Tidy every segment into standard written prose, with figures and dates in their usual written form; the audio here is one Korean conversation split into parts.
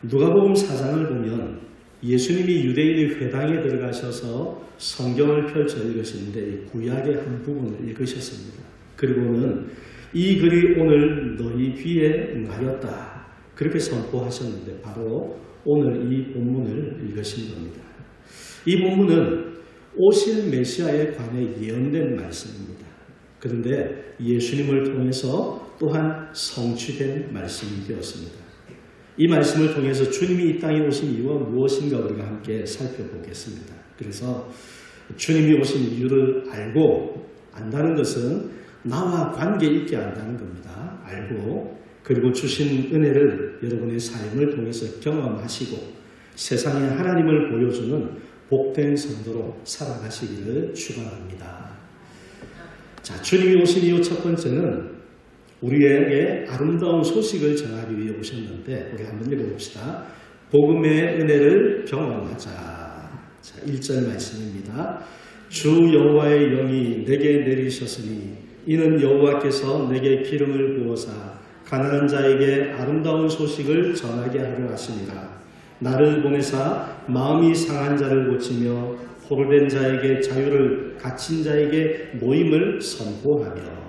누가복음 4장을 보면 예수님이 유대인의 회당에 들어가셔서 성경을 펼쳐 읽으시는데 구약의 한 부분을 읽으셨습니다. 그리고는 이 글이 오늘 너희 귀에 응하였다. 그렇게 선포하셨는데 바로 오늘 이 본문을 읽으신 겁니다. 이 본문은 오실 메시아에 관해 예언된 말씀입니다. 그런데 예수님을 통해서 또한 성취된 말씀이 되었습니다. 이 말씀을 통해서 주님이 이 땅에 오신 이유가 무엇인가 우리가 함께 살펴보겠습니다. 그래서 주님이 오신 이유를 알고 안다는 것은 나와 관계 있게 안다는 겁니다. 알고 그리고 주신 은혜를 여러분의 삶을 통해서 경험하시고 세상에 하나님을 보여주는 복된 성도로 살아가시기를 축원합니다. 자, 주님이 오신 이유 첫 번째는 우리에게 아름다운 소식을 전하기 위해 오셨는데 우리 한번 읽어봅시다. 복음의 은혜를 경험하자. 자, 1절 말씀입니다. 주 여호와의 영이 내게 내리셨으니 이는 여호와께서 내게 기름을 부어사 가난한 자에게 아름다운 소식을 전하게 하려 하심이라. 나를 보내사 마음이 상한 자를 고치며 포로된 자에게 자유를 갇힌 자에게 모임을 선포하며.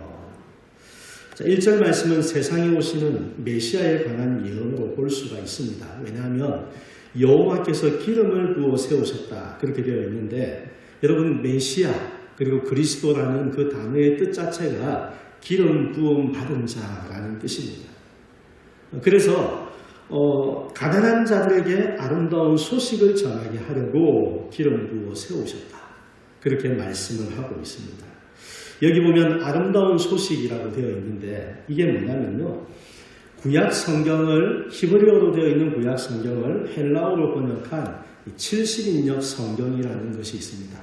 자, 1절 말씀은 세상에 오시는 메시아에 관한 예언으로 볼 수가 있습니다. 왜냐하면 여호와께서 기름을 부어 세우셨다 그렇게 되어 있는데 여러분 메시아 그리고 그리스도라는 그 단어의 뜻 자체가 기름 부음 받은 자라는 뜻입니다. 그래서 가난한 자들에게 아름다운 소식을 전하게 하려고 기름 부어 세우셨다 그렇게 말씀을 하고 있습니다. 여기 보면 아름다운 소식이라고 되어 있는데 이게 뭐냐면요. 구약 성경을 히브리어로 되어 있는 구약 성경을 헬라어로 번역한 70인역 성경이라는 것이 있습니다.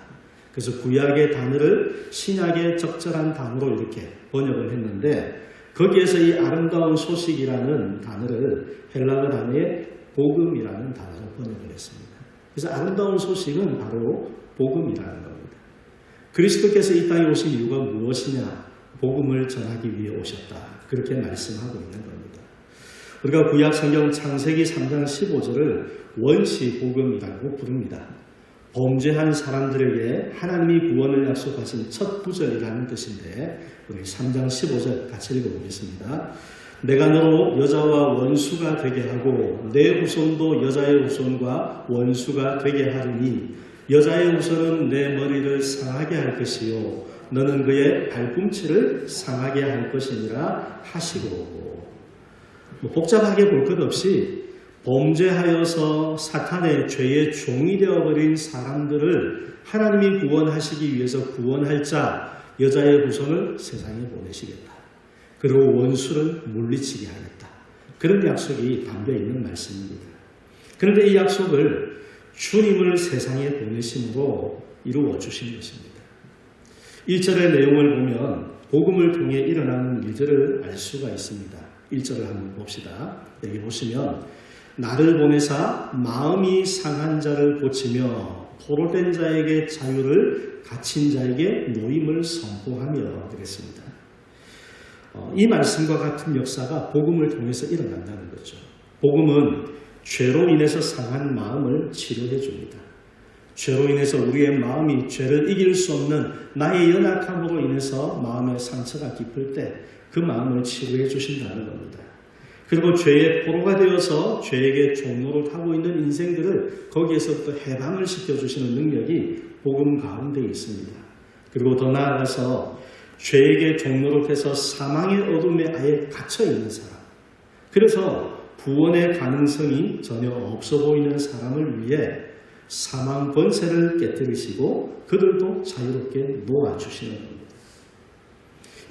그래서 구약의 단어를 신약의 적절한 단어로 이렇게 번역을 했는데 거기에서 이 아름다운 소식이라는 단어를 헬라어 단어의 복음이라는 단어로 번역을 했습니다. 그래서 아름다운 소식은 바로 복음이라는 겁니다. 그리스도께서 이 땅에 오신 이유가 무엇이냐? 복음을 전하기 위해 오셨다. 그렇게 말씀하고 있는 겁니다. 우리가 구약 성경 창세기 3장 15절을 원시 복음이라고 부릅니다. 범죄한 사람들에게 하나님이 구원을 약속하신 첫 구절이라는 뜻인데 우리 3장 15절 같이 읽어보겠습니다. 내가 너로 여자와 원수가 되게 하고 내 후손도 여자의 후손과 원수가 되게 하리니 여자의 후손은 내 머리를 상하게 할 것이요 너는 그의 발꿈치를 상하게 할 것이니라 하시고. 복잡하게 볼 것 없이 범죄하여서 사탄의 죄의 종이 되어버린 사람들을 하나님이 구원하시기 위해서 구원할 자 여자의 후손을 세상에 보내시겠다. 그리고 원수를 물리치게 하겠다. 그런 약속이 담겨있는 말씀입니다. 그런데 이 약속을 주님을 세상에 보내심으로 이루어 주신 것입니다. 1절의 내용을 보면 복음을 통해 일어나는 일들을 알 수가 있습니다. 1절을 한번 봅시다. 여기 보시면 나를 보내사 마음이 상한 자를 고치며 포로된 자에게 자유를 갇힌 자에게 노임을 선포하며 그랬습니다. 이 말씀과 같은 역사가 복음을 통해서 일어난다는 거죠. 복음은 죄로 인해서 상한 마음을 치료해 줍니다. 죄로 인해서 우리의 마음이 죄를 이길 수 없는 나의 연약함으로 인해서 마음의 상처가 깊을 때 그 마음을 치료해 주신다는 겁니다. 그리고 죄의 포로가 되어서 죄에게 종로를 타고 있는 인생들을 거기에서부터 해방을 시켜주시는 능력이 복음 가운데 있습니다. 그리고 더 나아가서 죄에게 종로를 해서 사망의 어둠에 아예 갇혀있는 사람, 그래서 구원의 가능성이 전혀 없어 보이는 사람을 위해 사망 권세를 깨뜨리시고 그들도 자유롭게 놓아주시는 겁니다.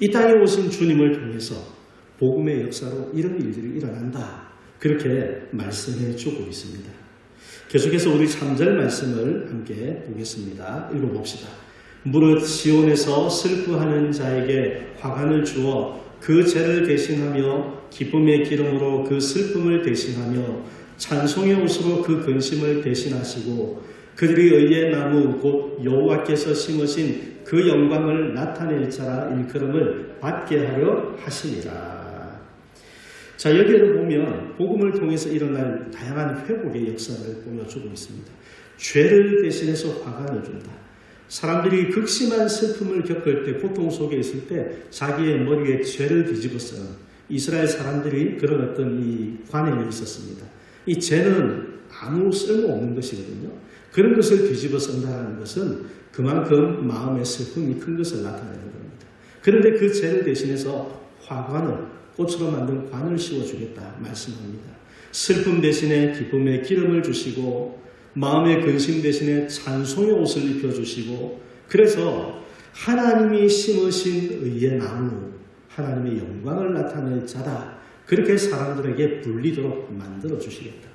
이 땅에 오신 주님을 통해서 복음의 역사로 이런 일들이 일어난다. 그렇게 말씀해 주고 있습니다. 계속해서 우리 3절 말씀을 함께 보겠습니다. 읽어봅시다. 무릇 시온에서 슬퍼하는 자에게 화관을 주어 그 죄를 대신하며 기쁨의 기름으로 그 슬픔을 대신하며 찬송의 옷으로 그 근심을 대신하시고 그들의 의의 나무 곧 여호와께서 심으신 그 영광을 나타낼 자라 일컬음을 받게 하려 하시니라. 자, 여기를 보면 복음을 통해서 일어날 다양한 회복의 역사를 보여주고 있습니다. 죄를 대신해서 화관을 준다. 사람들이 극심한 슬픔을 겪을 때, 고통 속에 있을 때 자기의 머리에 죄를 뒤집어 쓰는 이스라엘 사람들이 그런 어떤 이 관행이 있었습니다. 이 죄는 아무 쓸모없는 것이거든요. 그런 것을 뒤집어 쓴다는 것은 그만큼 마음의 슬픔이 큰 것을 나타내는 겁니다. 그런데 그 죄를 대신해서 화관을, 꽃으로 만든 관을 씌워주겠다 말씀합니다. 슬픔 대신에 기쁨의 기름을 주시고 마음의 근심 대신에 찬송의 옷을 입혀주시고, 그래서 하나님이 심으신 의의 나무, 하나님의 영광을 나타낼 자다, 그렇게 사람들에게 불리도록 만들어 주시겠다.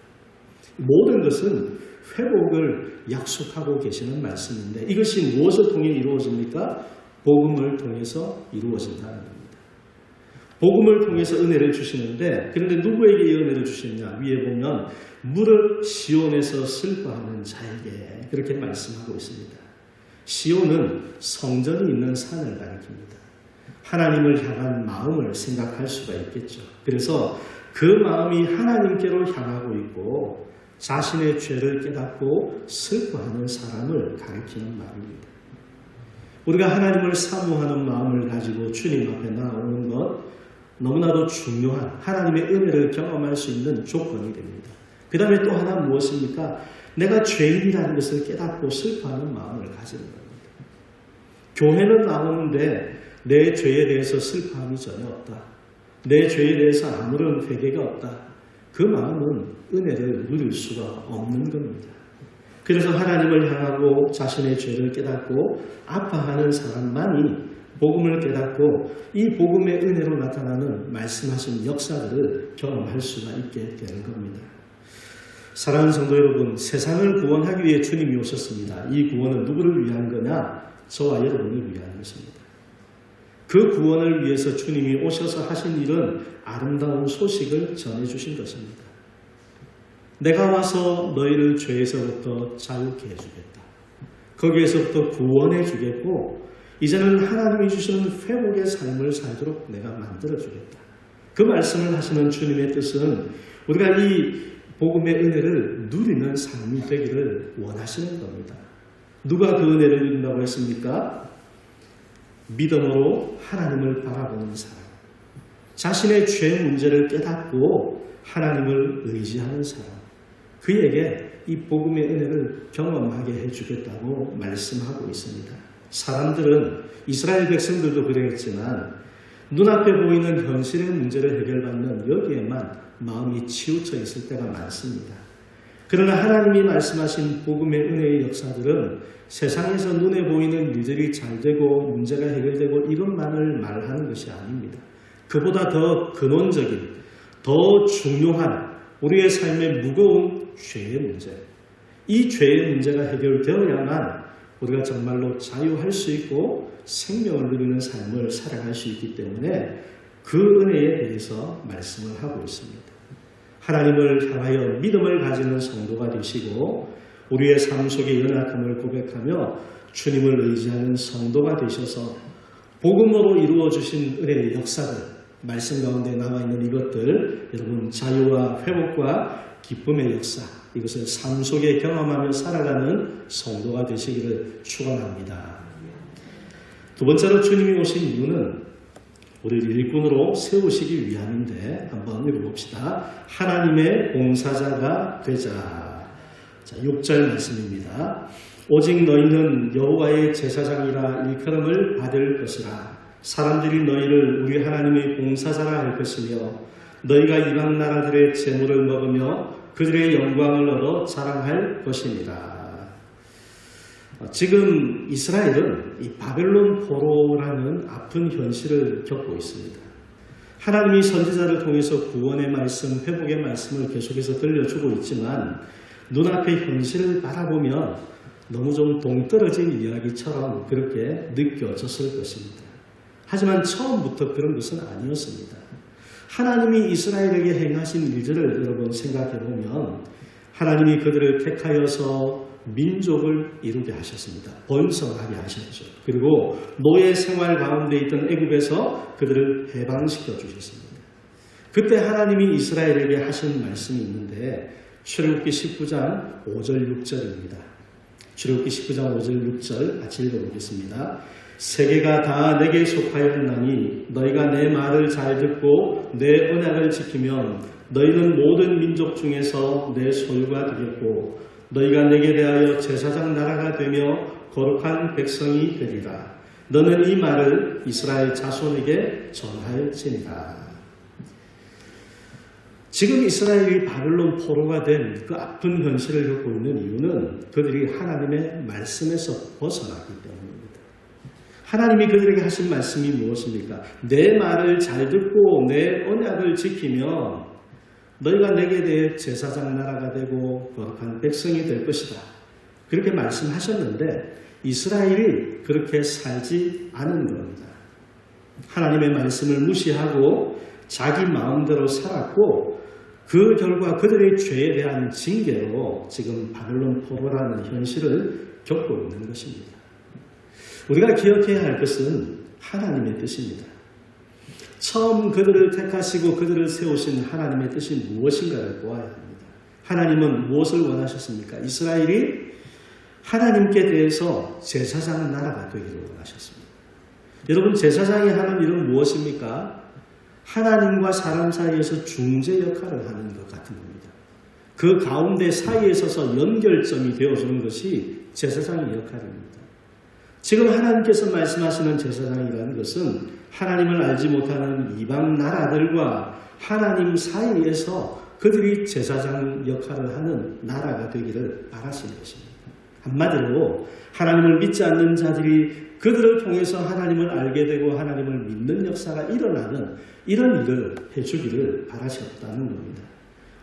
모든 것은 회복을 약속하고 계시는 말씀인데, 이것이 무엇을 통해 이루어집니까? 복음을 통해서 이루어진다는 겁니다. 복음을 통해서 은혜를 주시는데, 그런데 누구에게 이 은혜를 주시느냐? 위에 보면 무릇 시온에서 슬퍼하는 자에게, 그렇게 말씀하고 있습니다. 시온은 성전이 있는 산을 가리킵니다. 하나님을 향한 마음을 생각할 수가 있겠죠. 그래서 그 마음이 하나님께로 향하고 있고 자신의 죄를 깨닫고 슬퍼하는 사람을 가리키는 말입니다. 우리가 하나님을 사모하는 마음을 가지고 주님 앞에 나오는 것, 너무나도 중요한 하나님의 은혜를 경험할 수 있는 조건이 됩니다. 그 다음에 또 하나 무엇입니까? 내가 죄인이라는 것을 깨닫고 슬퍼하는 마음을 가지는 겁니다. 교회는 나오는데 내 죄에 대해서 슬퍼함이 전혀 없다. 내 죄에 대해서 아무런 회개가 없다. 그 마음은 은혜를 누릴 수가 없는 겁니다. 그래서 하나님을 향하고 자신의 죄를 깨닫고 아파하는 사람만이 복음을 깨닫고 이 복음의 은혜로 나타나는 말씀하신 역사들을 경험할 수가 있게 되는 겁니다. 사랑하는 성도 여러분, 세상을 구원하기 위해 주님이 오셨습니다. 이 구원은 누구를 위한 거냐? 저와 여러분을 위한 것입니다. 그 구원을 위해서 주님이 오셔서 하신 일은 아름다운 소식을 전해주신 것입니다. 내가 와서 너희를 죄에서부터 자유케 해주겠다. 거기에서부터 구원해 주겠고 이제는 하나님이 주시는 회복의 삶을 살도록 내가 만들어주겠다. 그 말씀을 하시는 주님의 뜻은 우리가 이 복음의 은혜를 누리는 삶이 되기를 원하시는 겁니다. 누가 그 은혜를 누린다고 했습니까? 믿음으로 하나님을 바라보는 사람, 자신의 죄 문제를 깨닫고 하나님을 의지하는 사람, 그에게 이 복음의 은혜를 경험하게 해주겠다고 말씀하고 있습니다. 사람들은, 이스라엘 백성들도 그랬지만 눈앞에 보이는 현실의 문제를 해결받는 여기에만 마음이 치우쳐 있을 때가 많습니다. 그러나 하나님이 말씀하신 복음의 은혜의 역사들은 세상에서 눈에 보이는 일들이 잘 되고 문제가 해결되고 이것만을 말하는 것이 아닙니다. 그보다 더 근원적인, 더 중요한 우리의 삶의 무거운 죄의 문제, 이 죄의 문제가 해결되어야만 우리가 정말로 자유할 수 있고 생명을 누리는 삶을 살아갈 수 있기 때문에 그 은혜에 대해서 말씀을 하고 있습니다. 하나님을 향하여 믿음을 가지는 성도가 되시고 우리의 삶 속의 연약함을 고백하며 주님을 의지하는 성도가 되셔서 복음으로 이루어주신 은혜의 역사들, 말씀 가운데 나와 있는 이것들, 여러분 자유와 회복과 기쁨의 역사, 이것을 삶 속에 경험하며 살아가는 성도가 되시기를 축원합니다. 두 번째로 주님이 오신 이유는 우리를 일꾼으로 세우시기 위함인데 한번 읽어봅시다. 하나님의 봉사자가 되자. 자, 6절 말씀입니다. 오직 너희는 여호와의 제사장이라 일컬음을 받을 것이라. 사람들이 너희를 우리 하나님의 봉사자라 할 것이며 너희가 이방 나라들의 재물을 먹으며 그들의 영광을 얻어 자랑할 것입니다. 지금 이스라엘은 이 바벨론 포로라는 아픈 현실을 겪고 있습니다. 하나님이 선지자를 통해서 구원의 말씀, 회복의 말씀을 계속해서 들려주고 있지만 눈앞의 현실을 바라보면 너무 좀 동떨어진 이야기처럼 그렇게 느껴졌을 것입니다. 하지만 처음부터 그런 것은 아니었습니다. 하나님이 이스라엘에게 행하신 일들을 여러분 생각해보면 하나님이 그들을 택하여서 민족을 이루게 하셨습니다. 번성하게 하셨죠. 그리고 노예 생활 가운데 있던 애굽에서 그들을 해방시켜 주셨습니다. 그때 하나님이 이스라엘에게 하신 말씀이 있는데 출애굽기 19장 5절 6절입니다. 출애굽기 19장 5절 6절 같이 읽어보겠습니다. 세계가 다 내게 속하였나니 너희가 내 말을 잘 듣고 내 언약을 지키면 너희는 모든 민족 중에서 내 소유가 되겠고 너희가 내게 대하여 제사장 나라가 되며 거룩한 백성이 되리라. 너는 이 말을 이스라엘 자손에게 전하였으니라. 지금 이스라엘이 바벨론 포로가 된 그 아픈 현실을 겪고 있는 이유는 그들이 하나님의 말씀에서 벗어나기 때문입니다. 하나님이 그들에게 하신 말씀이 무엇입니까? 내 말을 잘 듣고 내 언약을 지키면 너희가 내게 대해 제사장 나라가 되고 거룩한 백성이 될 것이다. 그렇게 말씀하셨는데 이스라엘이 그렇게 살지 않은 겁니다. 하나님의 말씀을 무시하고 자기 마음대로 살았고 그 결과 그들의 죄에 대한 징계로 지금 바벨론 포로라는 현실을 겪고 있는 것입니다. 우리가 기억해야 할 것은 하나님의 뜻입니다. 처음 그들을 택하시고 그들을 세우신 하나님의 뜻이 무엇인가를 보아야 합니다. 하나님은 무엇을 원하셨습니까? 이스라엘이 하나님께 대해서 제사장 나라가 되기를 원하셨습니다. 여러분, 제사장이 하는 일은 무엇입니까? 하나님과 사람 사이에서 중재 역할을 하는 것 같은 겁니다. 그 가운데 사이에 서서 연결점이 되어주는 것이 제사장의 역할입니다. 지금 하나님께서 말씀하시는 제사장이라는 것은 하나님을 알지 못하는 이방 나라들과 하나님 사이에서 그들이 제사장 역할을 하는 나라가 되기를 바라시는 것입니다. 한마디로 하나님을 믿지 않는 자들이 그들을 통해서 하나님을 알게 되고 하나님을 믿는 역사가 일어나는 이런 일을 해주기를 바라셨다는 겁니다.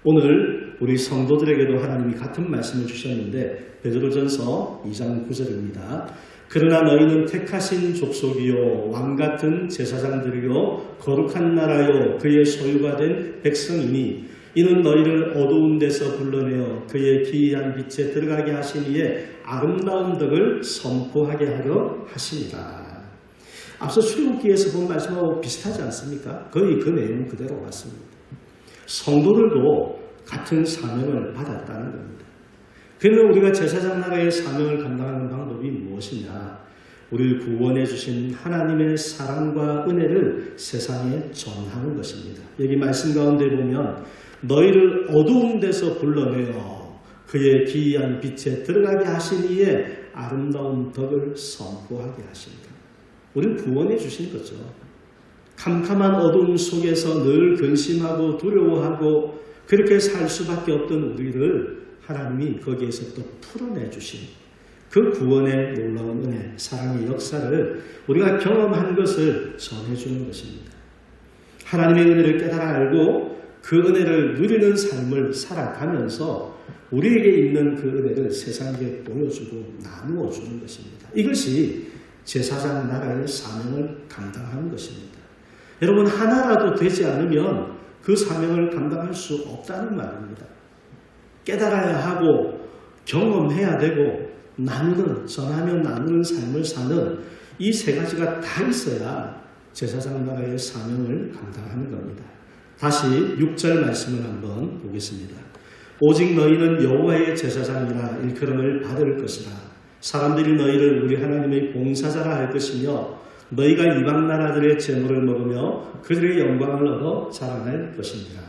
오늘 우리 성도들에게도 하나님이 같은 말씀을 주셨는데 베드로전서 2장 9절입니다. 그러나 너희는 택하신 족속이요 왕같은 제사장들이요 거룩한 나라요 그의 소유가 된 백성이니 이는 너희를 어두운 데서 불러내어 그의 기이한 빛에 들어가게 하시니에 아름다운 덕을 선포하게 하려 하시니라. 앞서 출애굽기에서 본 말씀하고 비슷하지 않습니까? 거의 그 내용 그대로 같습니다. 성도들도 같은 사명을 받았다는 겁니다. 그러면 우리가 제사장 나라의 사명을 감당하는 방법이 무엇이냐? 우리를 구원해 주신 하나님의 사랑과 은혜를 세상에 전하는 것입니다. 여기 말씀 가운데 보면 너희를 어두운 데서 불러내어 그의 기이한 빛에 들어가게 하시니에 아름다운 덕을 선포하게 하신다. 우리를 구원해 주신 거죠. 캄캄한 어둠 속에서 늘 근심하고 두려워하고 그렇게 살 수밖에 없던 우리를 하나님이 거기에서 또 풀어내 주신 그 구원의 놀라운 은혜, 사랑의 역사를 우리가 경험한 것을 전해주는 것입니다. 하나님의 은혜를 깨달아 알고 그 은혜를 누리는 삶을 살아가면서 우리에게 있는 그 은혜를 세상에 보여주고 나누어 주는 것입니다. 이것이 제사장 나라의 사명을 감당하는 것입니다. 여러분, 하나라도 되지 않으면 그 사명을 감당할 수 없다는 말입니다. 깨달아야 하고 경험해야 되고 나누는, 전하며 나누는 삶을 사는 이 세 가지가 다 있어야 제사장 나라의 사명을 감당하는 겁니다. 다시 6절 말씀을 한번 보겠습니다. 오직 너희는 여호와의 제사장이라 일컬음을 받을 것이라. 사람들이 너희를 우리 하나님의 봉사자라 할 것이며 너희가 이방 나라들의 재물을 먹으며 그들의 영광을 얻어 자랑할 것입니다.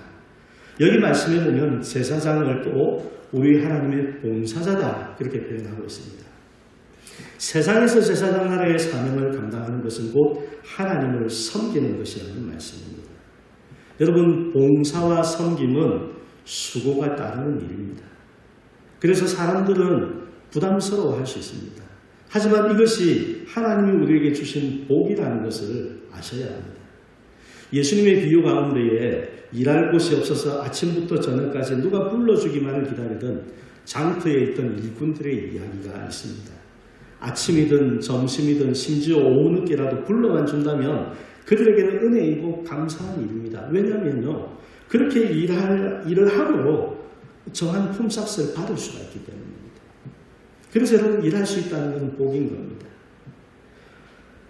여기 말씀에 보면 제사장을 또 우리 하나님의 봉사자다 그렇게 표현하고 있습니다. 세상에서 제사장 나라의 사명을 감당하는 것은 곧 하나님을 섬기는 것이라는 말씀입니다. 여러분, 봉사와 섬김은 수고가 따르는 일입니다. 그래서 사람들은 부담스러워할 수 있습니다. 하지만 이것이 하나님이 우리에게 주신 복이라는 것을 아셔야 합니다. 예수님의 비유 가운데에 일할 곳이 없어서 아침부터 저녁까지 누가 불러주기만을 기다리던 장터에 있던 일꾼들의 이야기가 있습니다. 아침이든 점심이든 심지어 오후 늦게라도 불러만 준다면 그들에게는 은혜이고 감사한 일입니다. 왜냐하면요, 그렇게 일을 하고 정한 품삯을 받을 수가 있기 때문입니다. 그래서 여러분, 일할 수 있다는 것은 복인 겁니다.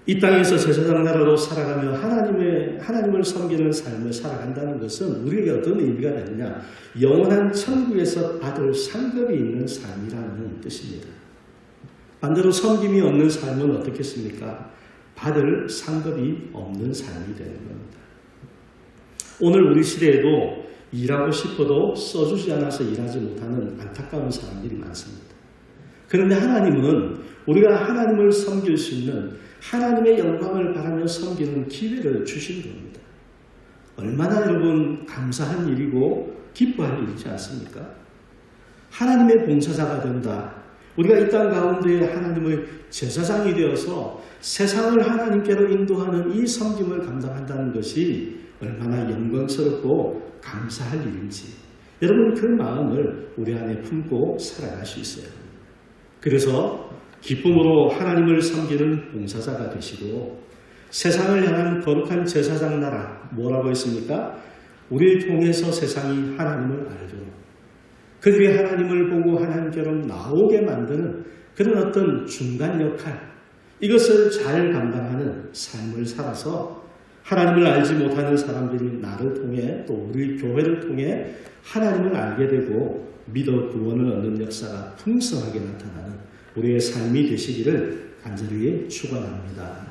이 땅에서 제사장 나라로 살아가며 하나님을 섬기는 삶을 살아간다는 것은 우리에게 어떤 의미가 되느냐? 영원한 천국에서 받을 상급이 있는 삶이라는 뜻입니다. 반대로 섬김이 없는 삶은 어떻겠습니까? 받을 상급이 없는 삶이 되는 겁니다. 오늘 우리 시대에도 일하고 싶어도 써주지 않아서 일하지 못하는 안타까운 사람들이 많습니다. 그런데 하나님은 우리가 하나님을 섬길 수 있는 하나님의 영광을 바라며 섬기는 기회를 주신 겁니다. 얼마나 여러분 감사한 일이고 기뻐할 일이지 않습니까? 하나님의 봉사자가 된다. 우리가 이 땅 가운데 하나님의 제사장이 되어서 세상을 하나님께로 인도하는 이 섬김을 감당한다는 것이 얼마나 영광스럽고 감사할 일인지 여러분 그 마음을 우리 안에 품고 살아갈 수 있어요. 그래서 기쁨으로 하나님을 섬기는 봉사자가 되시고 세상을 향한 거룩한 제사장 나라 뭐라고 했습니까? 우리를 통해서 세상이 하나님을 알도록 그들이 하나님을 보고 하나님께로 나오게 만드는 그런 어떤 중간 역할 이것을 잘 감당하는 삶을 살아서 하나님을 알지 못하는 사람들이 나를 통해 또 우리 교회를 통해 하나님을 알게 되고 믿어 구원을 얻는 역사가 풍성하게 나타나는 우리의 삶이 되시기를 간절히 축원합니다.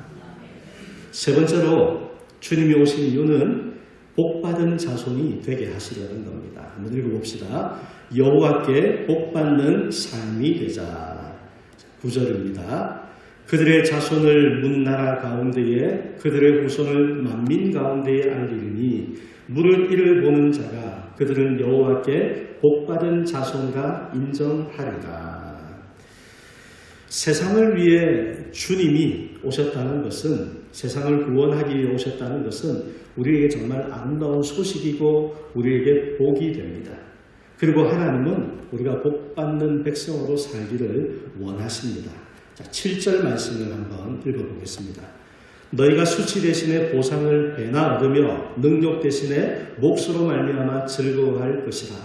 세 번째로 주님이 오신 이유는 복받은 자손이 되게 하시려는 겁니다. 한번 읽어봅시다. 여호와께 복받는 삶이 되자. 9절입니다. 그들의 자손을 문나라 가운데에 그들의 후손을 만민 가운데에 알리리니 물을 이를 보는 자가 그들은 여호와께 복받은 자손과 인정하리라. 세상을 위해 주님이 오셨다는 것은 세상을 구원하기 위해 오셨다는 것은 우리에게 정말 아름다운 소식이고 우리에게 복이 됩니다. 그리고 하나님은 우리가 복받는 백성으로 살기를 원하십니다. 자, 7절 말씀을 한번 읽어보겠습니다. 너희가 수치 대신에 보상을 배나 얻으며 능력 대신에 몫으로 말미암아 즐거워할 것이라.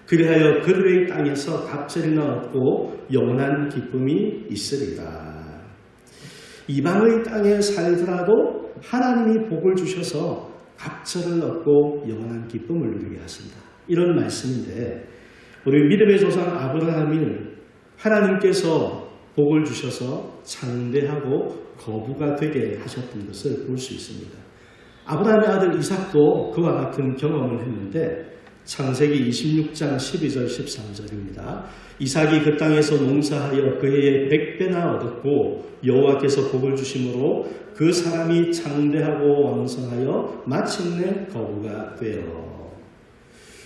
그리하여 그들의 땅에서 갑절이나 얻고 영원한 기쁨이 있으리라. 이방의 땅에 살더라도 하나님이 복을 주셔서 갑절을 얻고 영원한 기쁨을 누리게 하신다. 이런 말씀인데 우리 믿음의 조상 아브라함을 하나님께서 복을 주셔서 창대하고 거부가 되게 하셨던 것을 볼 수 있습니다. 아브라함의 아들 이삭도 그와 같은 경험을 했는데 창세기 26장 12절 13절입니다. 이삭이 그 땅에서 농사하여 그 해에 100배나 얻었고 여호와께서 복을 주심으로 그 사람이 창대하고 왕성하여 마침내 거부가 되어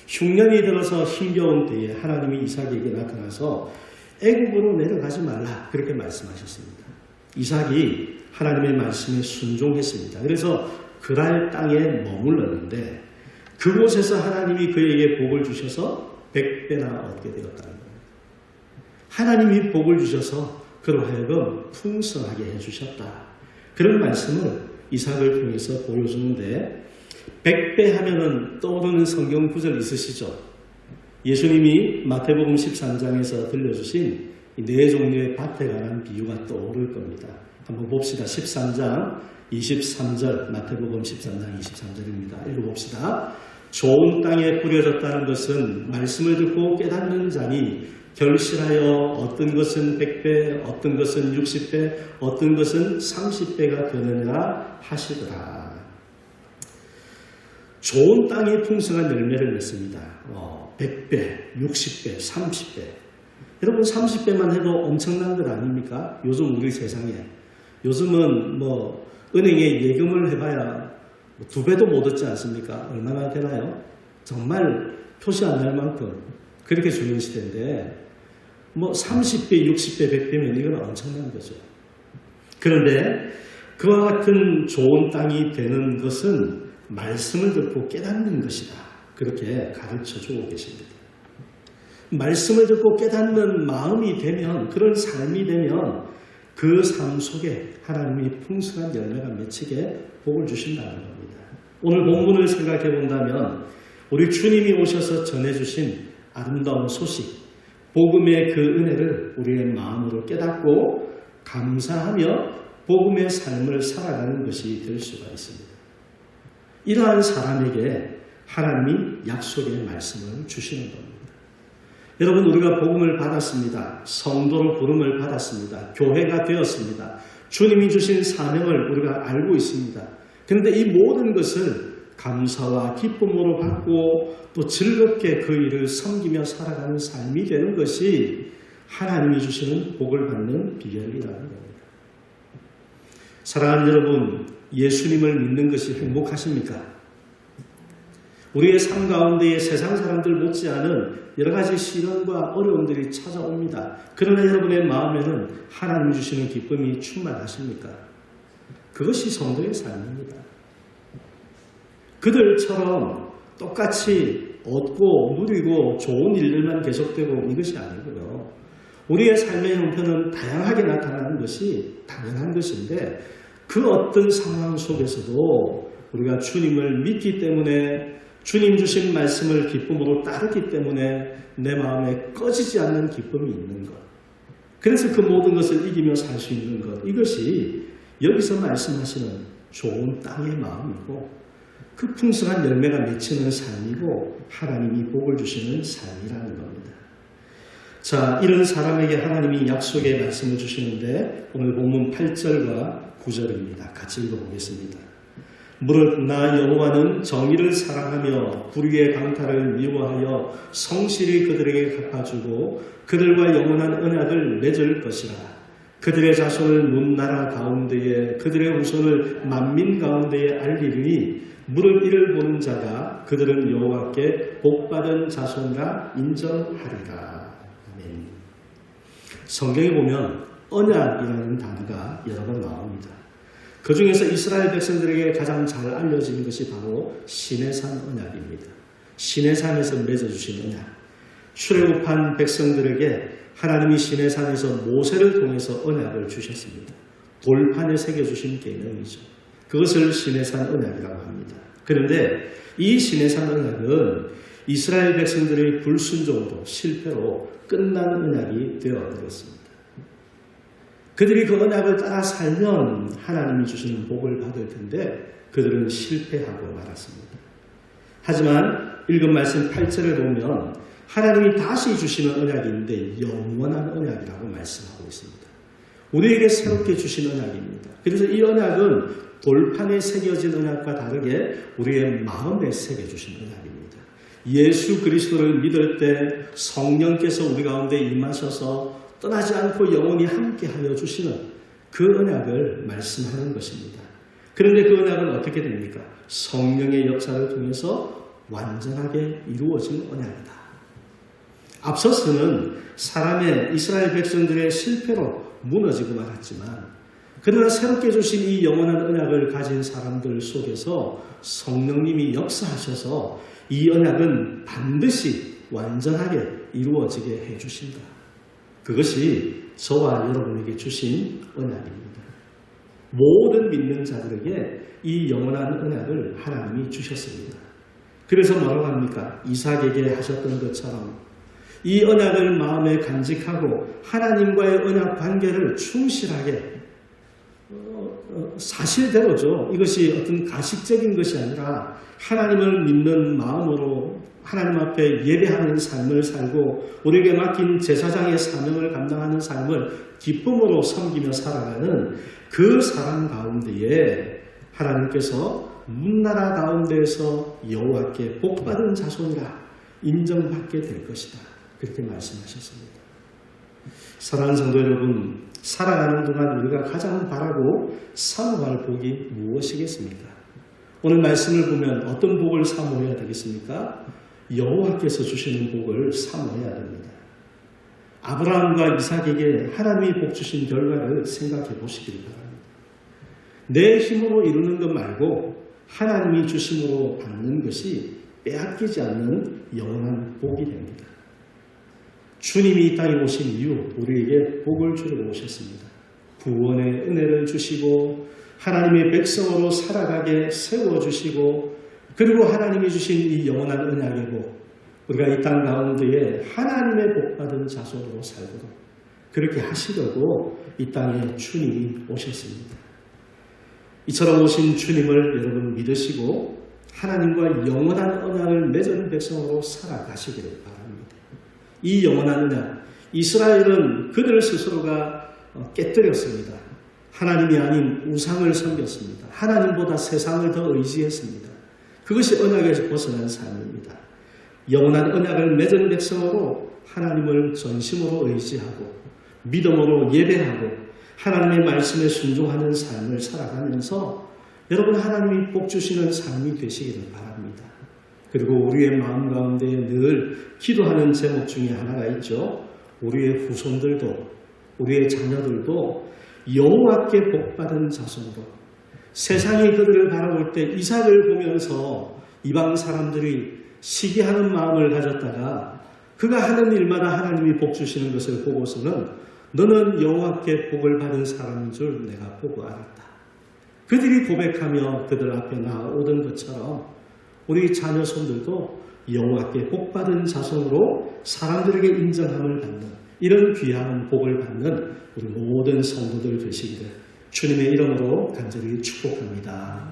흉년이 들어서 힘겨운 때에 하나님이 이삭에게 나타나서 애굽으로 내려가지 말라 그렇게 말씀하셨습니다. 이삭이 하나님의 말씀에 순종했습니다. 그래서 그랄 땅에 머물렀는데 그곳에서 하나님이 그에게 복을 주셔서 100배나 얻게 되었다는 겁니다. 하나님이 복을 주셔서 그로 하여금 풍성하게 해주셨다. 그런 말씀을 이삭을 통해서 보여주는데 100배 하면은 떠오르는 성경 구절 있으시죠? 예수님이 마태복음 13장에서 들려주신 이 네 종류의 밭에 관한 비유가 떠오를 겁니다. 한번 봅시다. 13장 23절 마태복음 13장 23절입니다. 읽어봅시다. 좋은 땅에 뿌려졌다는 것은 말씀을 듣고 깨닫는 자니 결실하여 어떤 것은 100배, 어떤 것은 60배, 어떤 것은 30배가 되느냐 하시더라. 좋은 땅이 풍성한 열매를 맺습니다. 100배, 60배, 30배. 여러분 30배만 해도 엄청난 것 아닙니까? 요즘 우리 세상에. 요즘은 은행에 예금을 해봐야 2배도 못 얻지 않습니까? 얼마나 되나요? 정말 표시 안 날 만큼 그렇게 주는 시대인데 30배, 60배, 100배면 이건 엄청난 거죠. 그런데 그와 같은 좋은 땅이 되는 것은 말씀을 듣고 깨닫는 것이다. 그렇게 가르쳐주고 계십니다. 말씀을 듣고 깨닫는 마음이 되면 그런 삶이 되면 그 삶 속에 하나님이 풍성한 열매가 맺히게 복을 주신다는 겁니다. 오늘 본문을 생각해 본다면 우리 주님이 오셔서 전해주신 아름다운 소식, 복음의 그 은혜를 우리의 마음으로 깨닫고 감사하며 복음의 삶을 살아가는 것이 될 수가 있습니다. 이러한 사람에게 하나님이 약속의 말씀을 주시는 겁니다. 여러분, 우리가 복음을 받았습니다. 성도로 부름을 받았습니다. 교회가 되었습니다. 주님이 주신 사명을 우리가 알고 있습니다. 그런데 이 모든 것을 감사와 기쁨으로 받고 또 즐겁게 그 일을 섬기며 살아가는 삶이 되는 것이 하나님이 주시는 복을 받는 비결이라는 겁니다. 사랑하는 여러분, 예수님을 믿는 것이 행복하십니까? 우리의 삶 가운데에 세상 사람들 못지않은 여러 가지 시련과 어려움들이 찾아옵니다. 그러나 여러분의 마음에는 하나님 주시는 기쁨이 충만하십니까? 그것이 성도의 삶입니다. 그들처럼 똑같이 얻고 누리고 좋은 일들만 계속되고 이것이 아니고요. 우리의 삶의 형편은 다양하게 나타나는 것이 당연한 것인데 그 어떤 상황 속에서도 우리가 주님을 믿기 때문에 주님 주신 말씀을 기쁨으로 따르기 때문에 내 마음에 꺼지지 않는 기쁨이 있는 것. 그래서 그 모든 것을 이기며 살 수 있는 것. 이것이 여기서 말씀하시는 좋은 땅의 마음이고 그 풍성한 열매가 맺히는 삶이고 하나님이 복을 주시는 삶이라는 겁니다. 자, 이런 사람에게 하나님이 약속의 말씀을 주시는데 오늘 본문 8절과 9절입니다. 같이 읽어보겠습니다. 무릇 나 여호와는 정의를 사랑하며 불의의 강탈을 미워하여 성실히 그들에게 갚아주고 그들과 영원한 언약을 맺을 것이라. 그들의 자손을 문나라 가운데에 그들의 후손을 만민 가운데에 알리리니 무릇 이를 보는 자가 그들은 여호와께 복받은 자손이라 인정하리라. 아멘. 성경에 보면 언약이라는 단어가 여러 번 나옵니다. 그 중에서 이스라엘 백성들에게 가장 잘 알려진 것이 바로 시내산 언약입니다. 시내산에서 맺어주신 언약. 출애굽한 백성들에게 하나님이 시내산에서 모세를 통해서 언약을 주셨습니다. 돌판에 새겨주신 계명이죠. 그것을 시내산 언약이라고 합니다. 그런데 이 시내산 언약은 이스라엘 백성들의 불순종으로 실패로 끝난 언약이 되어버렸습니다. 그들이 그 언약을 따라 살면 하나님이 주시는 복을 받을 텐데 그들은 실패하고 말았습니다. 하지만 읽은 말씀 8절에 보면 하나님이 다시 주시는 언약인데 영원한 언약이라고 말씀하고 있습니다. 우리에게 새롭게 주신 언약입니다. 그래서 이 언약은 돌판에 새겨진 언약과 다르게 우리의 마음에 새겨주신 언약입니다. 예수 그리스도를 믿을 때 성령께서 우리 가운데 임하셔서 떠나지 않고 영원히 함께하여 주시는 그 언약을 말씀하는 것입니다. 그런데 그 언약은 어떻게 됩니까? 성령의 역사를 통해서 완전하게 이루어진 언약이다. 앞서서는 사람의 이스라엘 백성들의 실패로 무너지고 말았지만 그러나 새롭게 주신 이 영원한 언약을 가진 사람들 속에서 성령님이 역사하셔서 이 언약은 반드시 완전하게 이루어지게 해주신다. 그것이 저와 여러분에게 주신 언약입니다. 모든 믿는 자들에게 이 영원한 언약을 하나님이 주셨습니다. 그래서 뭐라고 합니까? 이삭에게 하셨던 것처럼 이 언약을 마음에 간직하고 하나님과의 언약 관계를 충실하게 사실대로죠. 이것이 어떤 가식적인 것이 아니라 하나님을 믿는 마음으로 하나님 앞에 예배하는 삶을 살고 우리에게 맡긴 제사장의 사명을 감당하는 삶을 기쁨으로 섬기며 살아가는 그 사람 가운데에 하나님께서 문나라 가운데에서 여호와께 복받은 자손이라 인정받게 될 것이다. 그렇게 말씀하셨습니다. 사랑하는 성도 여러분, 살아가는 동안 우리가 가장 바라고 사모할 복이 무엇이겠습니까? 오늘 말씀을 보면 어떤 복을 사모해야 되겠습니까? 여호와께서 주시는 복을 사모해야 됩니다. 아브라함과 이삭에게 하나님이 복 주신 결과를 생각해 보시길 바랍니다. 내 힘으로 이루는 것 말고 하나님이 주심으로 받는 것이 빼앗기지 않는 영원한 복이 됩니다. 주님이 이 땅에 오신 이후 우리에게 복을 주러 오셨습니다. 구원의 은혜를 주시고 하나님의 백성으로 살아가게 세워주시고 그리고 하나님이 주신 이 영원한 은혜의 복, 우리가 이 땅 가운데에 하나님의 복받은 자손으로 살도록 그렇게 하시려고 이 땅에 주님이 오셨습니다. 이처럼 오신 주님을 여러분 믿으시고 하나님과 영원한 언약을 맺은 백성으로 살아가시기를 바랍니다. 이 영원한 언약, 이스라엘은 그들 스스로가 깨뜨렸습니다. 하나님이 아닌 우상을 섬겼습니다. 하나님보다 세상을 더 의지했습니다. 그것이 언약에서 벗어난 삶입니다. 영원한 언약을 맺은 백성으로 하나님을 전심으로 의지하고 믿음으로 예배하고 하나님의 말씀에 순종하는 삶을 살아가면서 여러분 하나님이 복 주시는 삶이 되시기를 바랍니다. 그리고 우리의 마음 가운데 늘 기도하는 제목 중에 하나가 있죠. 우리의 후손들도 우리의 자녀들도 여호와께 복받은 자손으로 세상이 그들을 바라볼 때 이삭을 보면서 이방 사람들이 시기하는 마음을 가졌다가 그가 하는 일마다 하나님이 복 주시는 것을 보고서는 너는 여호와께 복을 받은 사람인 줄 내가 보고 알았다. 그들이 고백하며 그들 앞에 나오던 것처럼 우리 자녀 손들도 여호와께 복받은 자손으로 사람들에게 인정함을 받는 이런 귀한 복을 받는 우리 모든 성도들 되시기를 주님의 이름으로 간절히 축복합니다.